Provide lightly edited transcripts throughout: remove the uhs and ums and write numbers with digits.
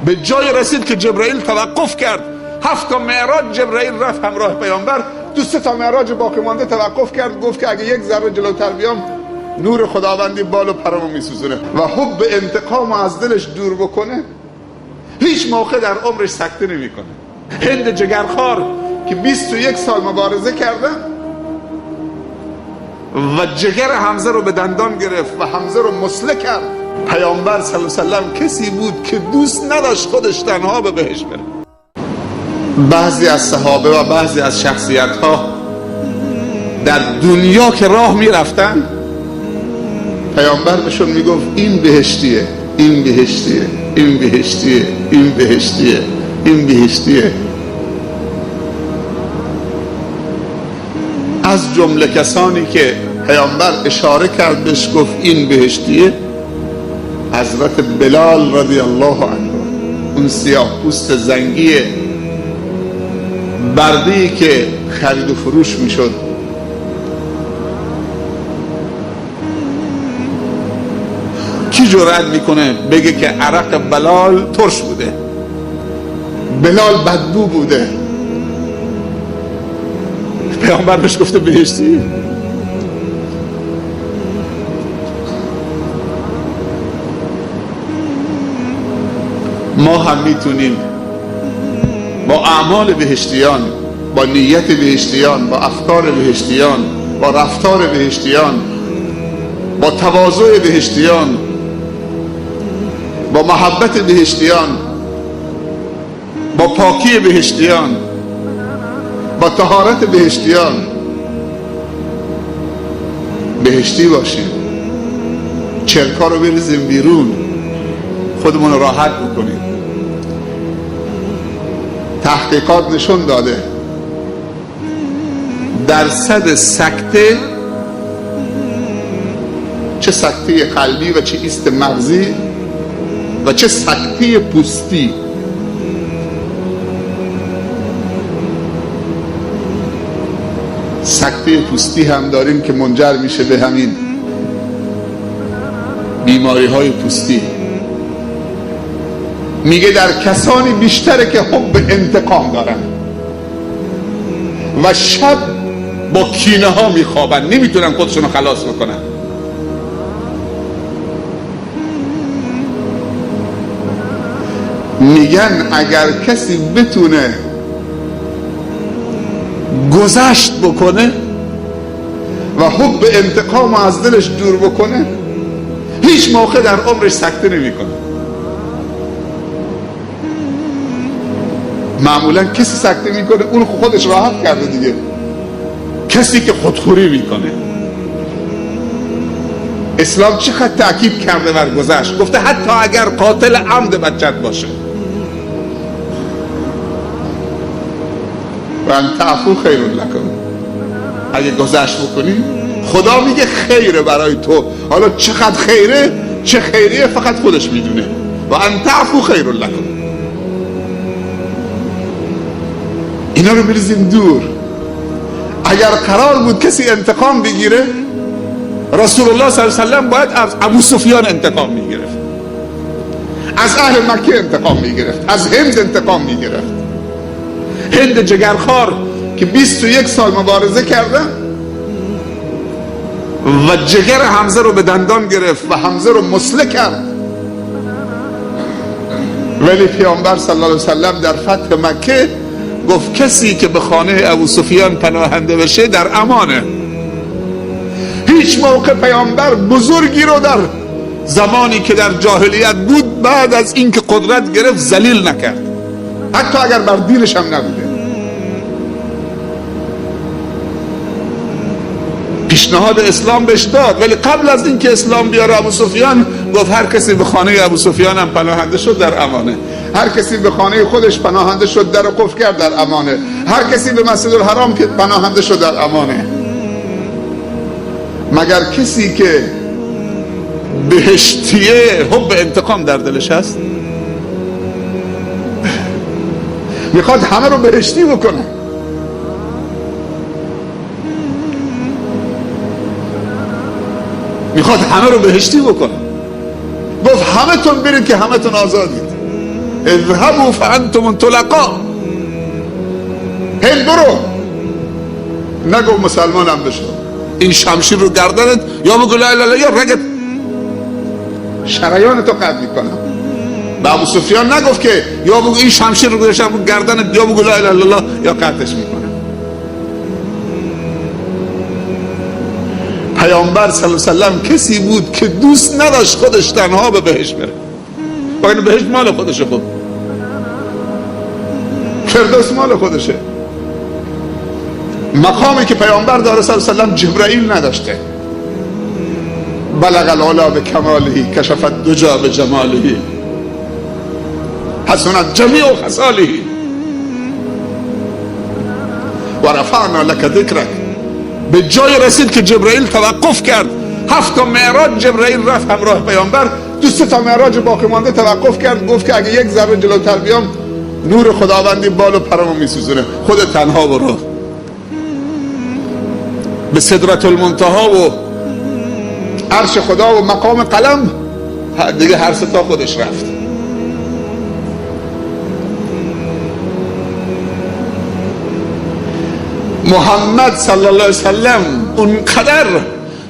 به جای رسید که جبرائیل توقف کرد. 7 تا معراج جبرائیل رفت همراه پیامبر، 2 تا معراج باقی مانده توقف کرد، گفت که اگه یک ذره جلوتر بیام نور خداوندی بال و پرمو میسوزونه و حب انتقام از دلش دور بکنه، هیچ موقع در عمرش سکته نمیکنه. هند جگرخوار که 21 سال مبارزه کرده و جگر حمزه رو به دندان گرفت و حمزه رو مسله کرد. پیامبر صلی الله علیه و سلم کسی بود که دوست نداشت خودش تنها به بهشت بره. بعضی از صحابه و بعضی از شخصیت ها در دنیا که راه می رفتن، پیامبر بهشون می گفت این بهشتیه، این بهشتیه، این بهشتیه، این بهشتیه، این بهشتیه. از جمله کسانی که پیامبر اشاره کرد بهش گفت این بهشتیه، حضرت بلال رضی الله عنه، اون سیاه پوست زنگی برده‌ای که خرید و فروش میشد. کی جرأت میکنه بگه که عرق بلال ترش بوده، بلال بدبو بوده؟ پیامبر بهش گفته بهشتی. ما هم میتونیم با اعمال بهشتیان، با نیت بهشتیان، با افکار بهشتیان، با رفتار بهشتیان، با تواضع بهشتیان، با محبت بهشتیان، با پاکی بهشتیان، با طهارت بهشتیان بهشتی باشیم. چرکا رو بریزیم بیرون، خودمون رو راحت بکنیم. تحقیقات نشون داده درصد سکته، چه سکته قلبی و چه ایست مغزی و چه سکته پوستی، سکته پوستی هم داریم که منجر میشه به همین بیماری های پوستی. میگه در کسانی بیشتره که حب انتقام دارن و شب با کینه ها میخوابن، نمیتونن خودشونو خلاص بکنن. میگن اگر کسی بتونه گذشت بکنه و حب انتقام از دلش دور بکنه، هیچ موقع در عمرش سکته نمیکنه. معمولا کسی سکته میکنه اون خودش راحت کرده دیگه. کسی که خودخوری میکنه، اسلام چقدر تأکید کرده بر گذشت، گفته حتی اگر قاتل عمد بچت باشه، و ان تعفو خیر لکم، اگه گذشت بکنی خدا میگه خیره برای تو. حالا چقدر خیره، چه خیریه فقط خودش میدونه. و ان تعفو خیر لکم. اینا رو بریزیم دور. اگر قرار بود کسی انتقام بگیره، رسول الله صلی الله علیه و سلم باید از ابو سفیان انتقام میگرفت، از اهل مکه انتقام میگرفت، از هند انتقام میگرفت. هند جگرخوار که 21 سال مبارزه کرده و جگر حمزه رو به دندان گرفت و حمزه رو مسله کرد، ولی پیامبر صلی الله علیه و سلم در فتح مکه گفت کسی که به خانه ابو سفیان پناهنده بشه در امانه. هیچ موقع پیامبر بزرگی رو در زمانی که در جاهلیت بود بعد از اینکه قدرت گرفت ذلیل نکرد، حتی اگر بر دینش هم نبوده. پیشنهاد اسلام بهش داد، ولی قبل از اینکه اسلام بیاره ابو سفیان گفت هر کسی به خانه ابو سفیان هم پناهنده شد در امانه، هر کسی به خانه خودش پناهنده شد در قفل کرد در امانه، هر کسی به مسجد الحرام که پناهنده شد در امانه، مگر کسی که بهشتیه حب انتقام در دلش هست، میخواد همه رو بهشتی بکنه. میخواد همه رو بهشتی بکنه. گفت همه تون برید که همه تون آزادید. اذهبوا فانتم طلقاء، هند برو، نگو مسلمانم بشو. این شمشیر رو گردنت یا بگو لا اله الا یا رگت شریان تو قطع میکنم. به ابو سفیان نگفت که یا بگو این شمشیر رو گذاشتم گردنت یا بگو لا اله الا الله یا قطعش میکنم. پیامبر صلی الله علیه و سلم کسی بود که دوست نداشت خودش تنها به بهشت بره. باید بهشت مال خودشه، خود فردوس مال خودشه. مقامی که پیامبر داره صلی الله علیه و سلم جبرائیل نداشته. بلغ العلا به کماله، کشف الدجا به جماله، حسنت جمیع خصاله و رفعنا لک ذکرک. به جای رسید که جبرائیل توقف کرد. 7 تا معراج جبرائیل رفت همراه پیامبر، 2 تا معراج باقی مانده توقف کرد، گفت که اگه یک ذره جلوتر بیام نور خداوندی بال و پرمو میسوزونه، خود تنها برو. به سدرة المنتهی و عرش خدا و مقام قلم دیگه هر ستا خودش رفت. محمد صلی الله علیه وسلم اونقدر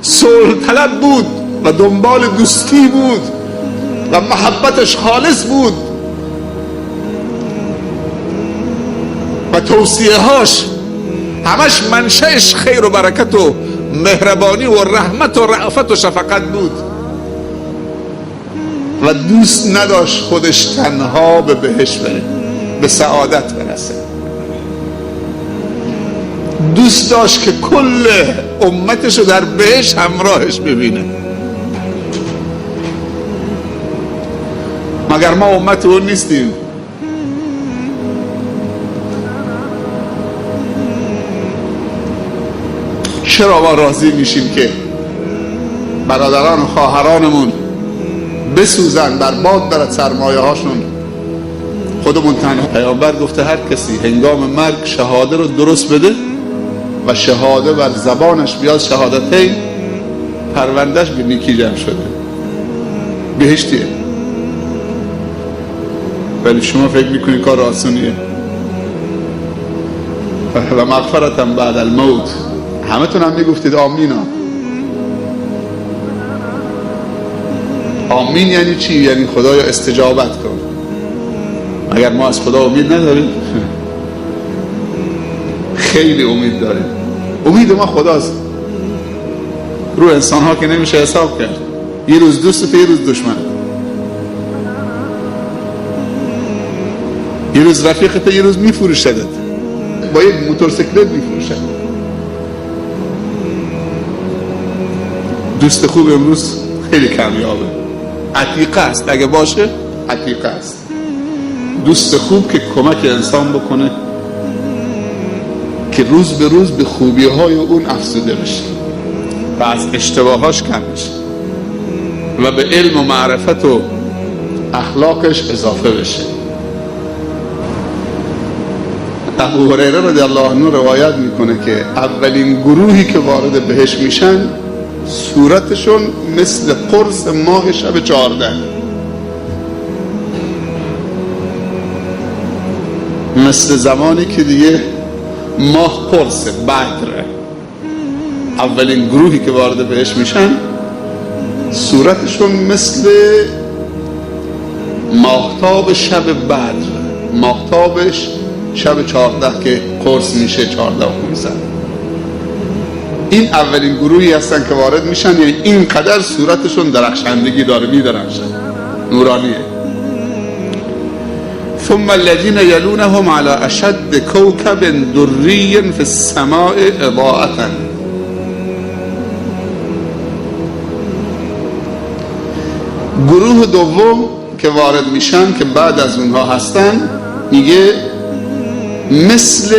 صلح طلب بود و دنبال دوستی بود و محبتش خالص بود و توصیه هاش همش منشأش خیر و برکت و مهربانی و رحمت و رأفت و شفقت بود و دوست نداشت خودش تنها به بهشت بره، به سعادت برسه. دوست داشت که کل امتش رو در بهشت همراهش ببینه. مگر ما امت اون نیستیم؟ چرا ما راضی میشیم که برادران و خواهرانمون بسوزن، برباد برد سرمایه هاشون، خودمون تنها؟ پیامبر گفته هر کسی هنگام مرگ شهاده رو درست بده و شهاده بر زبانش بیاد شهادتین، پروندهش به نیکی جمع شده، بهشتیه. ولی شما فکر میکنی کار آسونیه؟ و مغفرتم بعد الموت. همه تون هم میگفتید آمینا. آمین یعنی چی؟ یعنی خدایا استجابت کن. اگر ما از خدا امید نداریم خیلی امید داریم. امید ما خداست. رو انسان ها که نمیشه حساب کرد. یه روز دوستت، یه روز دشمنت، یه روز رفیقت، یه روز میفروشدت، با یک موتورسیکلت میفروشد. دوست خوب امروز خیلی کمیابه، عتیقه است. اگه باشه عتیقه است. دوست خوب که کمک انسان بکنه که روز به روز به خوبی های اون افزوده بشه و از اشتباهاش کم بشه و به علم و معرفت و اخلاقش اضافه بشه. ابو هریره رضی الله عنه روایت میکنه که اولین گروهی که وارد بهشت میشن صورتشون مثل قرص ماه شب 14، مثل زمانی که دیگه ماه قرص بدره. اولین گروهی که وارد بهشت میشن صورتشون مثل ماهتاب شب بدر، ماهتابش شب 14 که قرص میشه 14 و 500. این اولین گروهی هستن که وارد میشن، یعنی اینقدر صورتشون درخشندگی داره، میدرخشن، نورانیه. ثم الذين يلونهم على اشد كوكب دري في السماء اضاءة. گروه دوم که وارد میشن که بعد از اونها هستن، میگه مثل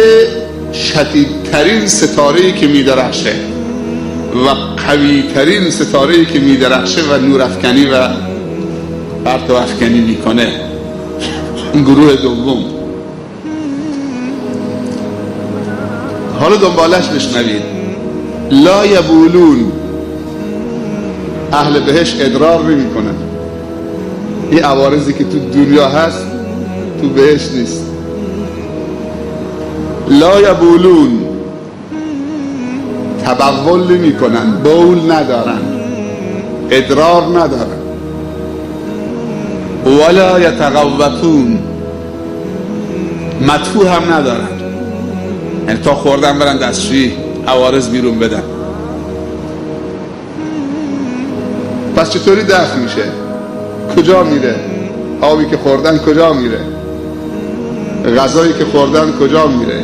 شدیدترین ستاره‌ای که میدرخشه و قویترین ستاره‌ای که میدرخشه و نورافکنی و پرتو افکنی میکنه. این گروه دوم. حالا دنبالش بشنوید. لا یبولون، اهل بهشت ادرار نمی کنن. این عوارضی که تو دنیا هست تو بهشت نیست. لا یبولون، تبول نمی کنن، بول ندارن، ادرار ندارن. ولا یتغوطون، مدفوع هم ندارن، یعنی تا خوردن برن دستشویی عوارض بیرون بدن. پس چطوری دفع میشه؟ کجا میره؟ آبی که خوردن کجا میره؟ غذایی که خوردن کجا میره؟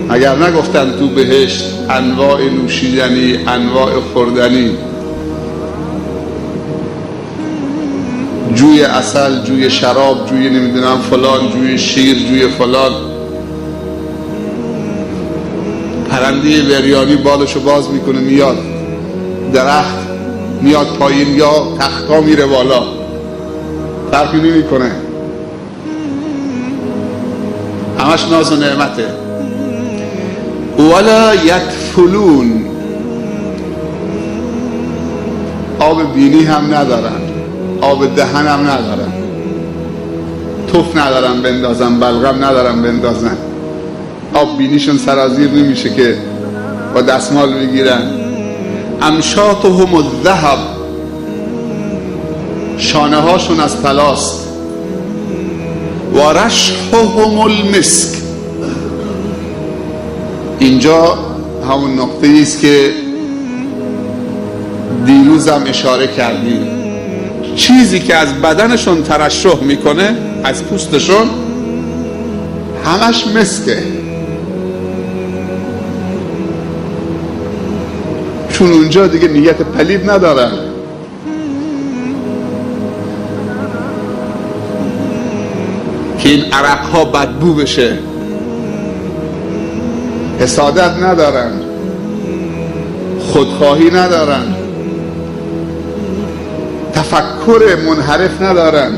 اگر نگفتن تو بهشت انواع نوشیدنی، انواع خوردنی، جوی عسل، جوی شراب، جوی نمیدونم فلان، جوی شیر، جوی فلان. پرنده بریانی بالشو باز میکنه میاد درخت، میاد پایین یا تختا میره بالا، فرقی نمیکنه، همش ناز و نعمته. ولا یکفلون، آب بینی هم ندارن، آب دهن هم ندارن، توف ندارن بندازن، بلغم ندارن بندازن، آب بینیشون سرازیر نمیشه که با دستمال بگیرن. امشاطهم الذهب، شانه هاشون از طلاست. و رشحهم المسک، اینجا همون نقطه ایست که دیروزم اشاره کردیم. چیزی که از بدنشون ترشح میکنه، از پوستشون، همش مسکه، چون اونجا دیگه نیت پلید ندارن. که این عرقها بدبو بشه. حسادت ندارن، خودخواهی ندارن، تفکر منحرف ندارن.